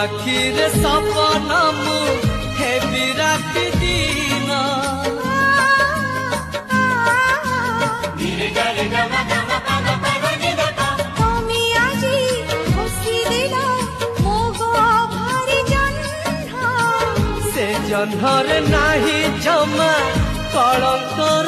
আখিরে সপন মু হেবি রাতি দিন তুমি আজি খুশি দিল মো ঘরে জহ্ন সে জহ্নরে নাহি জমা কলঙ্কর